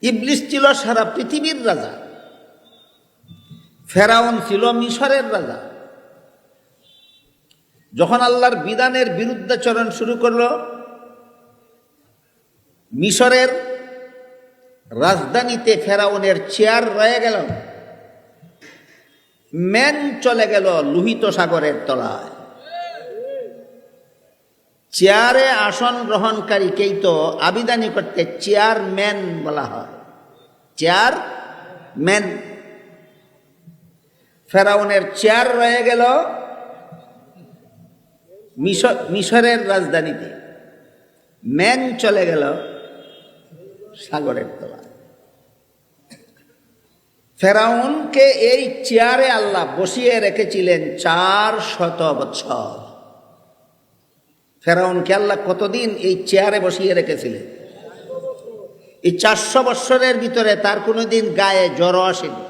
ইবলিস ছিল সারা পৃথিবীর রাজা, ফেরাউন ছিল মিশরের রাজা। যখন আল্লাহর বিধানের বিরুদ্ধাচরণ শুরু করলো, মিশরের রাজধানীতে ফেরাউনের চেয়ার রয়ে গেল, ম্যান চলে গেল লোহিত সাগরের তলায়। চেয়ারে আসন গ্রহণকারীকেই তো আবিদানি করতে চেয়ারম্যান বলা হয়, চেয়ারম্যান। ফেরাউনের চেয়ার রয়ে গেল মিশরের রাজধানীতে, ম্যান চলে গেল সাগরের তলায়। ফেরাউনকে এই চেয়ারে আল্লাহ বসিয়ে রেখেছিলেন 400 বছর। ফেরাউনকে আল্লাহ কতদিন এই চেয়ারে বসিয়ে রেখেছিলেন? এই 400 বৎসরের ভিতরে তার কোনোদিন গায়ে জ্বর আসেনি।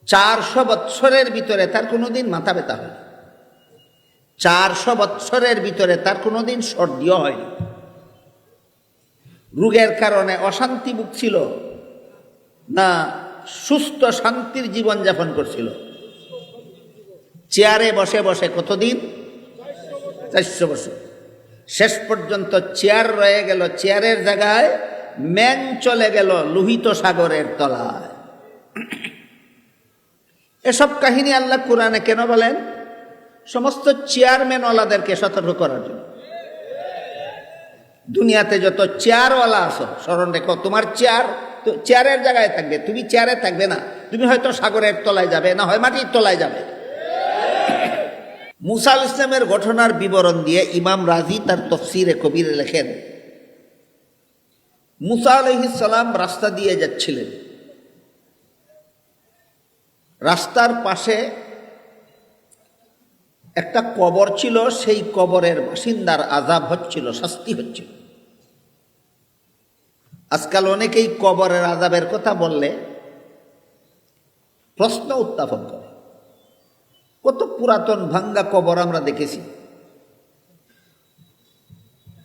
400 বৎসরের ভিতরে তার কোনোদিন মাথা ব্যথা হয়নি। 400 বৎসরের ভিতরে তার কোনোদিন সর্দিও হয়নি। রোগের কারণে অশান্তি ভুগছিল না সুস্থ শান্তির জীবন যাপন করছিল? চেয়ারে বসে বসে কতদিন? 400 বছর। শেষ পর্যন্ত চেয়ার রয়ে গেল, চেয়ারের জায়গায় ম্যান চলে গেল লোহিত সাগরের তলায়। এসব কাহিনী আল্লাহ কোরআনে কেন বলেন? সমস্ত চেয়ারম্যানওয়ালাদেরকে সতর্ক করার জন্য। দুনিয়াতে যত চেয়ারওয়ালা আছো, স্মরণ রেখো, তোমার চেয়ার তো চেয়ারের জায়গায় থাকবে, তুমি চেয়ারে থাকবে না। তুমি হয়তো সাগরের তলায় যাবে, না হয় মাটির তলায় যাবে। মুসা আলাইহিস সালামের ঘটনার বিবরণ দিয়ে ইমাম রাজি তার তফসিরে কবিরে লেখেন, মুসা আলাইহিস সালাম রাস্তা দিয়ে যাচ্ছিলেন, রাস্তার পাশে একটা কবর ছিল, সেই কবরের বাসিন্দার আযাব হচ্ছিল, শাস্তি হচ্ছিল। আজকাল অনেকেই কবরের আযাবের কথা বললে প্রশ্ন উত্থাপন করে। কত পুরাতন ভাঙ্গা কবর আমরা দেখেছি।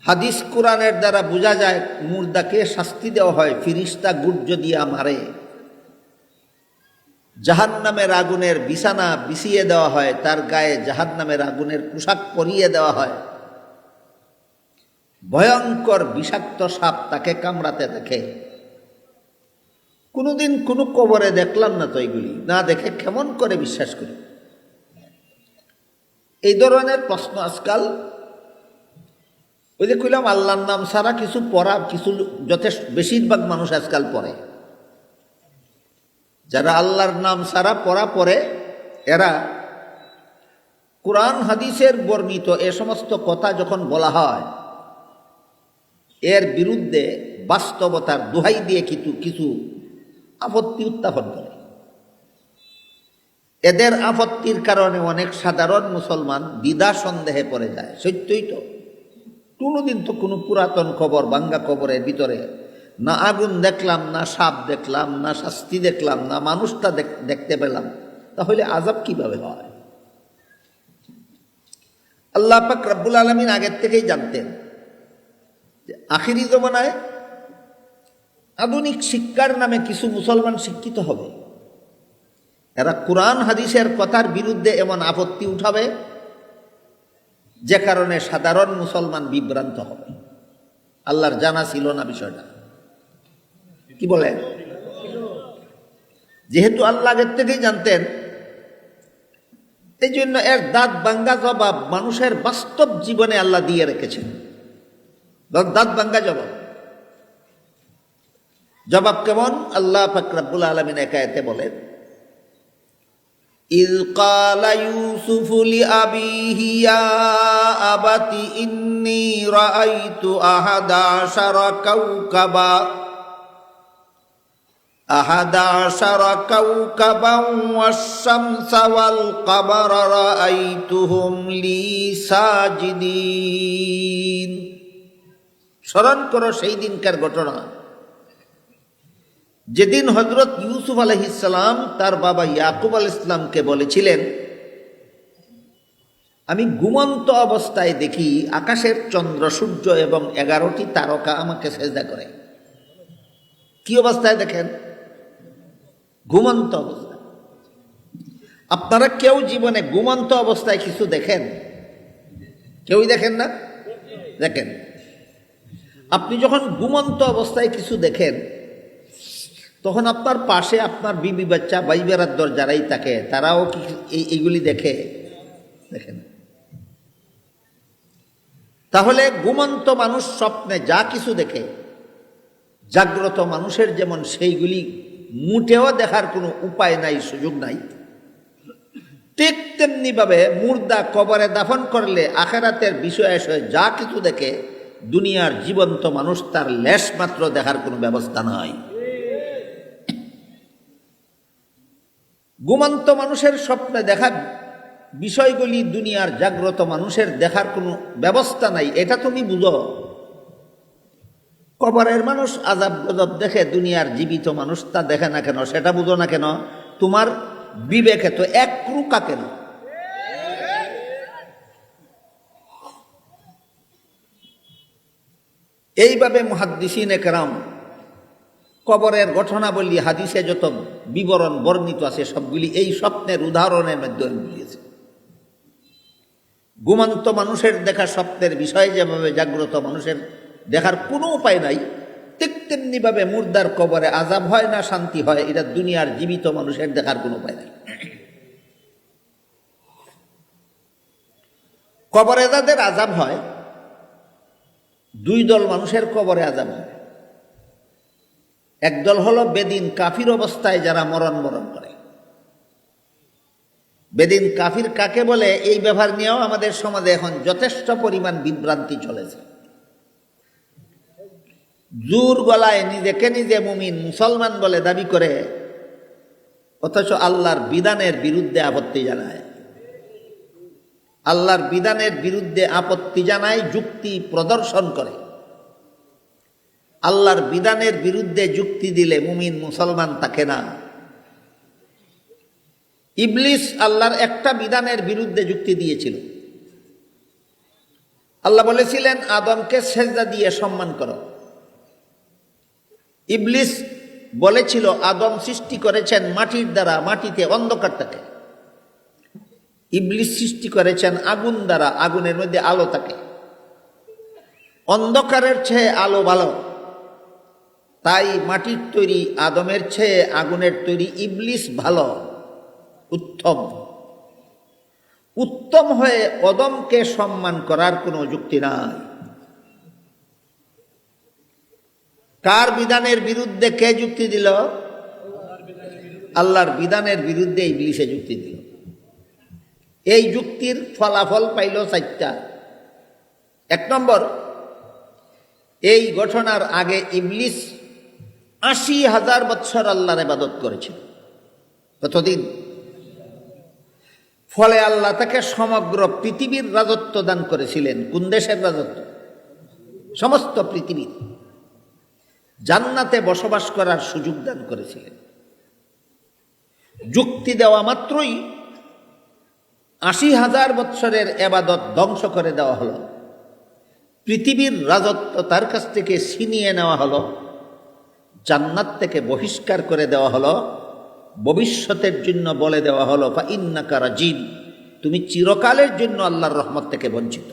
হাদিস কোরআনের দ্বারা বোঝা যায় মুর্দাকে শাস্তি দেওয়া হয়, ফিরিস্তা গুর্জ দিয়া মারে, জাহান্নামের আগুনের বিছানা বিছিয়ে দেওয়া হয়, তার গায়ে জাহান্নামের আগুনের পোশাক পরিয়ে দেওয়া হয়, ভয়ঙ্কর বিষাক্ত সাপ তাকে কামড়াতে দেখে। কোনোদিন কোনো কবরে দেখলাম না তো, এগুলি না দেখে কেমন করে বিশ্বাস করি? এই ধরনের প্রশ্ন আজকাল, ওই যে কইলাম আল্লাহর নাম ছাড়া কিছু পড়া, কিছু যথেষ্ট বেশিরভাগ মানুষ আজকাল পড়ে। যারা আল্লাহর নাম ছাড়া পড়া পড়ে, এরা কোরআন হাদিসের বর্ণিত এ সমস্ত কথা যখন বলা হয়, এর বিরুদ্ধে বাস্তবতার দোহাই দিয়ে কিছু আপত্তি উত্থাপন করে। এদের আপত্তির কারণে অনেক সাধারণ মুসলমান দ্বিধা সন্দেহে পড়ে যায়। সত্যই তো, কোনোদিন তো কোনো পুরাতন কবর, ভাঙ্গা কবরের ভিতরে না আগুন দেখলাম, না সাপ দেখলাম, না শাস্তি দেখলাম, না মানুষটা দেখতে পেলাম, তাহলে আযাব কিভাবে হয়? আল্লাহ পাক রব্বুল আলামিন আগের থেকেই জানতেন যে আখিরি জমানায় আধুনিক শিক্ষার নামে কিছু মুসলমান শিক্ষিত হবে। এরা কোরআন হাদিসের কথার বিরুদ্ধে এমন আপত্তি উঠাবে যে কারণে সাধারণ মুসলমান বিভ্রান্ত হবে। আল্লাহর জানা ছিল না বিষয়টা? কি বলেন? যেহেতু আল্লাহ আগের থেকেই জানতেন, এই জন্য এর দাঁত ভাঙ্গা জবাব মানুষের বাস্তব জীবনে আল্লাহ দিয়ে রেখেছেন। দাঁত ভাঙ্গা জবাব কেমন? আল্লাহ পাক রব্বুল আলামিন এক আয়াতে বলেন, ইয ক্বালা ইউসুফু লিআবিহি ইয়া আবাতি ইন্নী রাআইতু আহাদা আশারা কাওকাবান ওয়াশ-শামসা ওয়াল কামারা রাআইতুহুম লি সাজিদিন। স্মরণ করো সেই দিনকার ঘটনা, যেদিন হযরত ইউসুফ আলাইহিস সালাম তার বাবা ইয়াকুব আলাইহিস সালামকে বলেছিলেন, আমি ঘুমন্ত অবস্থায় দেখি আকাশের চন্দ্র, সূর্য এবং 11টি তারকা আমাকে সেজদা করে। কি অবস্থায় দেখেন? ঘুমন্ত অবস্থায়। আপনারা কেউ জীবনে ঘুমন্ত অবস্থায় কিছু দেখেন? কেউই দেখেন না? দেখেন, আপনি যখন ঘুমন্ত অবস্থায় কিছু দেখেন, তখন আপনার পাশে আপনার বিবি বাচ্চা ভাই বেড়াদ্দর যারাই থাকে তারাও কি এইগুলি দেখে? দেখেন। তাহলে ঘুমন্ত মানুষ স্বপ্নে যা কিছু দেখে, জাগ্রত মানুষের যেমন সেইগুলি মুটেও দেখার কোনো উপায় নাই, সুযোগ নাই, ঠিক তেমনিভাবে মুর্দা কবরে দাফন করলে আখেরাতের বিষয় যা কিছু দেখে, দুনিয়ার জীবন্ত মানুষ তার লেশ মাত্র দেখার কোনো ব্যবস্থা নাই। ঘুমন্ত মানুষের স্বপ্নে দেখা বিষয়গুলি দুনিয়ার জাগ্রত মানুষের দেখার কোনো ব্যবস্থা নাই, এটা তুমি বুঝো। কবরের মানুষ আযাব গজব দেখে, দুনিয়ার জীবিত মানুষ তা দেখে না কেন? সেটা বুঝো না কেন? তোমার বিবেকে তো এক রুকা কেন? এইভাবে মুহাদ্দিসিনে কেরাম কবরের ঘটনাবলী হাদিসে যত বিবরণ বর্ণিত আছে সবগুলি এই স্বপ্নের উদাহরণের মাধ্যমে বুঝিয়েছে। ঘুমন্ত মানুষের দেখা স্বপ্নের বিষয় যেভাবে জাগ্রত মানুষের দেখার কোনো উপায় নাই, ঠিক তেমনিভাবে মুর্দার কবরে আযাব হয় না শান্তি হয়, এটা দুনিয়ার জীবিত মানুষের দেখার কোনো উপায় নাই। কবরে যাদের আযাব হয়, দুই দল মানুষের কবরে আযাব হয়। একদল হলো বেদিন কাফির অবস্থায় যারা মরণ করে। বেদিন কাফির কাকে বলে, এই ব্যাপার নিয়েও আমাদের সমাজে এখন যথেষ্ট পরিমাণ বিভ্রান্তি চলেছে। জোর গলায় নিজেকে নিজে মুমিন মুসলমান বলে দাবি করে, অথচ আল্লাহর বিধানের বিরুদ্ধে আপত্তি জানায়। আল্লাহর বিধানের বিরুদ্ধে আপত্তি জানায়, যুক্তি প্রদর্শন করে। আল্লাহর বিধানের বিরুদ্ধে যুক্তি দিলে মুমিন মুসলমান থাকে না। ইবলিস আল্লাহর একটা বিধানের বিরুদ্ধে যুক্তি দিয়েছিল। আল্লাহ বলেছিলেন আদমকে সেজদা দিয়ে সম্মান করো। ইবলিস বলেছিল আদম সৃষ্টি করেছেন মাটির দ্বারা, মাটিতে অন্ধকার থাকে। ইবলিস সৃষ্টি করেছেন আগুন দ্বারা, আগুনের মধ্যে আলো থাকে। অন্ধকারের চেয়ে আলো ভালো, তাই মাটির তৈরি আদমের চেয়ে আগুনের তৈরি ইবলিস ভালো, উত্তম। উত্তম হয়ে অদমকে সম্মান করার কোনো যুক্তি নাই। কার বিধানের বিরুদ্ধে কে যুক্তি দিল? আল্লাহর বিধানের বিরুদ্ধে ইবলিসে যুক্তি দিল। এই যুক্তির ফলাফল পাইল চারটা। এক নম্বর, এই ঘটনার আগে ইবলিস ৮০,০০০ বৎসর আল্লাহর ইবাদত করেছিল। কতদিন? ফলে আল্লাহ তাকে সমগ্র পৃথিবীর রাজত্ব দান করেছিলেন। কোন দেশের রাজত্ব? সমস্ত পৃথিবীর। জান্নাতে বসবাস করার সুযোগ দান করেছিলেন। যুক্তি দেওয়া মাত্রই ৮০,০০০ বৎসরের ইবাদত ধ্বংস করে দেওয়া হলো। পৃথিবীর রাজত্ব তার কাছ থেকে ছিনিয়ে নেওয়া হলো, জান্নাত থেকে বহিষ্কার করে দেওয়া হলো, ভবিষ্যতের জন্য বলে দেওয়া হলো ফা ইন্নাকা রাজিম, তুমি চিরকালের জন্য আল্লাহর রহমত থেকে বঞ্চিত।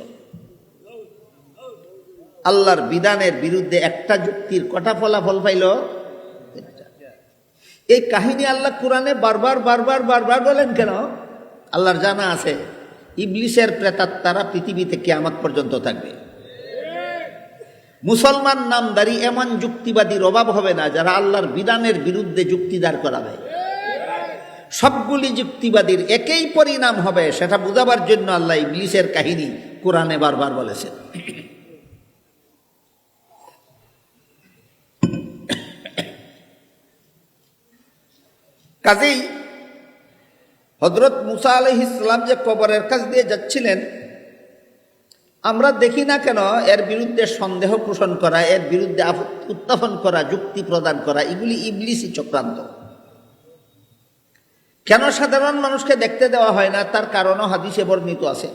আল্লাহর বিধানের বিরুদ্ধে একটা যুক্তির কটা ফলাফল পাইল? এই কাহিনী আল্লাহ কোরআনে বারবার বারবার বারবার বলেন কেন? আল্লাহর জানা আছে ইবলিসের প্রেতাত্মারা পৃথিবীতে কিয়ামত পর্যন্ত থাকবে। মুসলমান নামদারি এমন যুক্তিবাদীর অভাব হবে না যারা আল্লাহর বিধানের বিরুদ্ধে যুক্তি দাঁড় করাবে। সবগুলি যুক্তিবাদীর একই পরিণাম হবে, সেটা বুঝাবার জন্য আল্লাহ ইবলিসের কাহিনী কোরআনে বারবার বলেছেন। কাজেই হযরত মুসা আলাইহিস সালাম যে কবরের কাছ দিয়ে যাচ্ছিলেন, আমরা দেখি না কেন এর বিরুদ্ধে সন্দেহ পোষণ করা, এর বিরুদ্ধে উত্থাপন করা, যুক্তি প্রদান করা, এগুলি ইবলিসি চক্রান্ত। কেন সাধারণ মানুষকে দেখতে দেওয়া হয় না তার কারণও হাদিসে বর্ণিত আছে।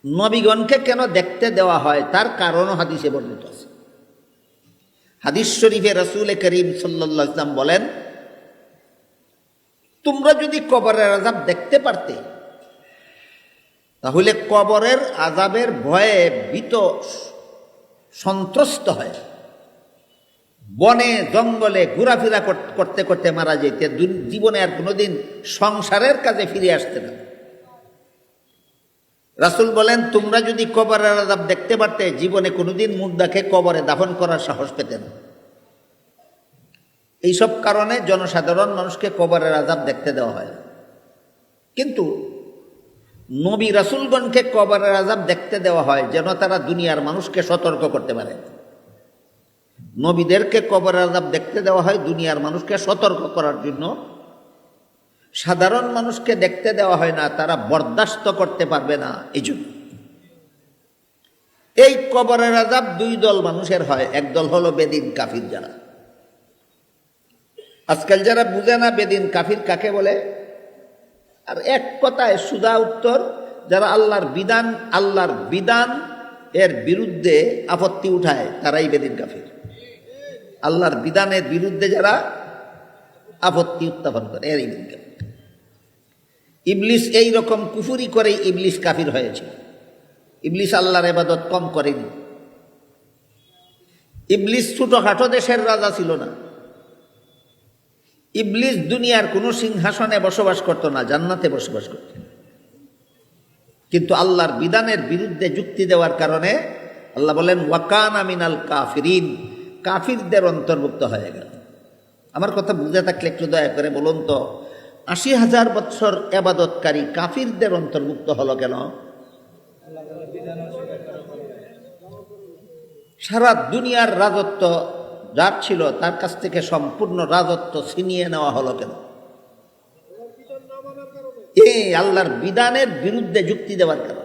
নবীগণকে কেন দেখতে দেওয়া হয় তার কারণও হাদিসে বর্ণিত আছে। হাদিস শরীফে রাসূল করিম সাল্লাল্লাহু আলাইহি ওয়াসাল্লাম বলেন, তোমরা যদি কবরের আযাব দেখতে পারতে তাহলে কবরের আযাবের ভয়ে ভীত সন্ত্রস্ত হয় বনে জঙ্গলে ঘোরাফেরা করতে করতে মারা যেতে, জীবনে আর কোনোদিন সংসারের কাজে ফিরে আসতে না। রাসূল বলেন, তোমরা যদি কবরের আযাব দেখতে পারতে জীবনে কোনোদিন মুর্দাকে কবরে দাফন করার সাহস পেতে না। এইসব কারণে জনসাধারণ মানুষকে কবরের আযাব দেখতে দেওয়া হয়। কিন্তু নবী রাসূলগণকে কবরের আযাব দেখতে দেওয়া হয় যেন তারা দুনিয়ার মানুষকে সতর্ক করতে পারে। নবীদেরকে কবরের আযাব দেখতে দেওয়া হয় দুনিয়ার মানুষকে সতর্ক করার জন্য। সাধারণ মানুষকে দেখতে দেওয়া হয় না, তারা বরদাস্ত করতে পারবে না এই জন্য। এই কবরের আযাব দুই দল মানুষের হয়। এক দল হলো বেদিন কাফির যারা। আজকাল যারা বুঝে না বেদিন কাফির কাকে বলে, আর এক কথায় সুদা উত্তর, যারা আল্লাহর বিধান এর বিরুদ্ধে আপত্তি উঠায় তারাই বেদিন কাফির। আল্লাহর বিধানের বিরুদ্ধে যারা আপত্তি উত্থাপন করে এর বেদিন কাফির। ইবলিস এই রকম কুফুরি করে ইবলিস কাফির হয়েছে। ইবলিস আল্লাহর ইবাদত কম করেনি। ইবলিস ছোটখাটো দেশের রাজা ছিল না। ইবলিস দুনিয়ার কোনো সিংহাসনে বসবাস করত না, জান্নাতে বসবাস করত। কিন্তু আল্লাহর বিধানের বিরুদ্ধে যুক্তি দেওয়ার কারণে আল্লাহ বলেন, ওয়াকানা মিনাল কাফিরিন, কাফিরদের অন্তর্ভুক্ত হয়ে গেল। আমার কথা বুঝে থাকলে একটু দয়া করে বলুন তো, ৮০,০০০ বৎসর ইবাদতকারী কাফিরদের অন্তর্ভুক্ত হলো কেন? সারা দুনিয়ার রাজত্ব যার ছিল তার কাছ থেকে সম্পূর্ণ রাজত্ব ছিনিয়ে নেওয়া হলো কেন? এই আল্লাহর বিধানের বিরুদ্ধে যুক্তি দেওয়ার কারণে।